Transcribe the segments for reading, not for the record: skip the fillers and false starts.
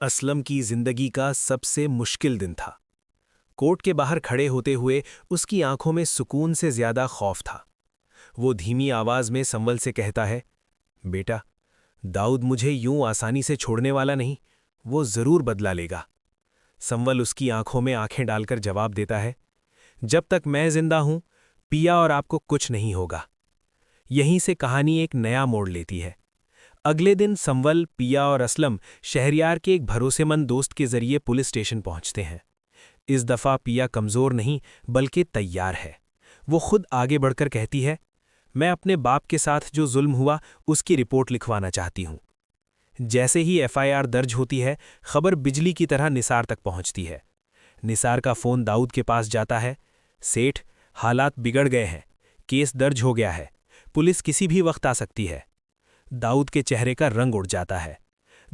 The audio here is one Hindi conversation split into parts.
असलम की जिंदगी का सबसे मुश्किल दिन था। कोर्ट के बाहर खड़े होते हुए उसकी आंखों में सुकून से ज्यादा खौफ था। वो धीमी आवाज में संवल से कहता है, बेटा, दाऊद मुझे यूं आसानी से छोड़ने वाला नहीं, वो जरूर बदला लेगा। संवल उसकी आंखों में आंखें डालकर जवाब देता है, जब तक मैं जिंदा हूं, पिया और आपको कुछ नहीं होगा। यहीं से कहानी एक नया मोड़ लेती है। अगले दिन संवल, पिया और असलम शहरयार के एक भरोसेमंद दोस्त के जरिए पुलिस स्टेशन पहुंचते हैं। इस दफा पिया कमजोर नहीं बल्कि तैयार है। वो खुद आगे बढ़कर कहती है, मैं अपने बाप के साथ जो जुल्म हुआ उसकी रिपोर्ट लिखवाना चाहती हूं। जैसे ही एफआईआर दर्ज होती है, खबर बिजली की तरह निसार तक पहुंचती है। निसार का फोन दाऊद के पास जाता है। सेठ, हालात बिगड़ गए हैं, केस दर्ज हो गया है, पुलिस किसी भी वक्त आ सकती है। दाऊद के चेहरे का रंग उड़ जाता है।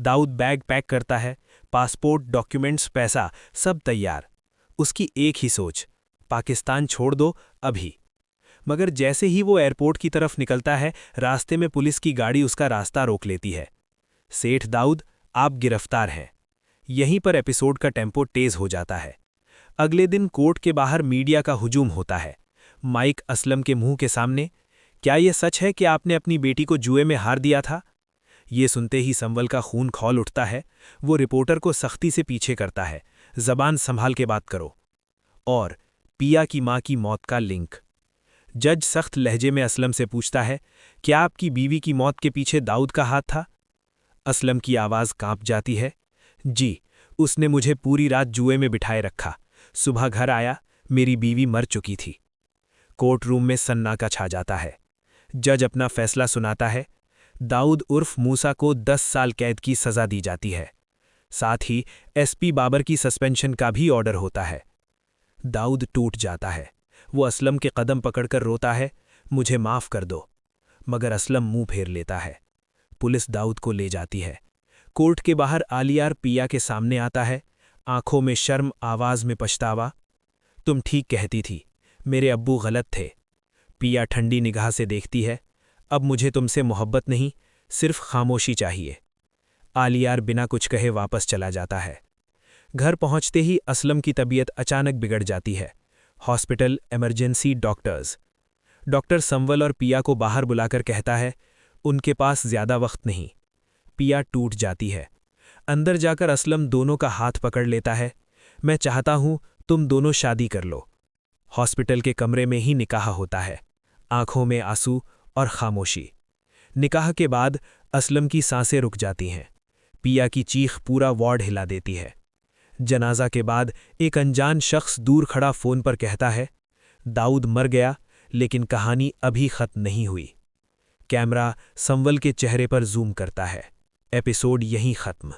दाऊद बैग पैक करता है, पासपोर्ट, डॉक्यूमेंट्स, पैसा सब तैयार। उसकी एक ही सोच, पाकिस्तान छोड़ दो अभी। मगर जैसे ही वो एयरपोर्ट की तरफ निकलता है, रास्ते में पुलिस की गाड़ी उसका रास्ता रोक लेती है। सेठ दाऊद, आप गिरफ्तार हैं। यहीं पर एपिसोड का टेम्पो तेज हो जाता है। अगले दिन कोर्ट के बाहर मीडिया का हुजूम होता है। माइक असलम के मुंह के सामने, क्या यह सच है कि आपने अपनी बेटी को जुए में हार दिया था? ये सुनते ही संवल का खून खौल उठता है। वो रिपोर्टर को सख्ती से पीछे करता है, जबान संभाल के बात करो। और पिया की मां की मौत का लिंक। जज सख्त लहजे में असलम से पूछता है, क्या आपकी बीवी की मौत के पीछे दाऊद का हाथ था? असलम की आवाज कांप जाती है, जी, उसने मुझे पूरी रात जुए में बिठाए रखा। सुबह घर आया, मेरी बीवी मर चुकी थी। कोर्ट रूम में सन्नाटा छा जाता है। जज अपना फैसला सुनाता है। दाऊद उर्फ मूसा को 10 साल कैद की सजा दी जाती है। साथ ही एसपी बाबर की सस्पेंशन का भी ऑर्डर होता है। दाऊद टूट जाता है। वो असलम के कदम पकड़कर रोता है, मुझे माफ कर दो। मगर असलम मुंह फेर लेता है। पुलिस दाऊद को ले जाती है। कोर्ट के बाहर आलियार पिया के सामने आता है, आंखों में शर्म, आवाज में पछतावा। तुम ठीक कहती थी, मेरे अब्बू गलत थे। पिया ठंडी निगाह से देखती है, अब मुझे तुमसे मोहब्बत नहीं, सिर्फ खामोशी चाहिए। आलियार बिना कुछ कहे वापस चला जाता है। घर पहुंचते ही असलम की तबीयत अचानक बिगड़ जाती है। Hospital, emergency, doctors. डॉक्टर संवल और पिया को बाहर बुलाकर कहता है, उनके पास ज्यादा वक्त नहीं। पिया टूट जाती है। अंदर जाकर असलम दोनों का हाथ पकड़ लेता है, मैं चाहता हूं तुम दोनों शादी कर लो। हॉस्पिटल के कमरे में ही निकाह होता है। आंखों में आंसू और खामोशी। निकाह के बाद असलम की सांसें रुक जाती हैं। पिया की चीख पूरा वार्ड हिला देती है। जनाजा के बाद एक अनजान शख्स दूर खड़ा फोन पर कहता है, दाऊद मर गया, लेकिन कहानी अभी खत्म नहीं हुई। कैमरा संवल के चेहरे पर जूम करता है। एपिसोड यहीं खत्म।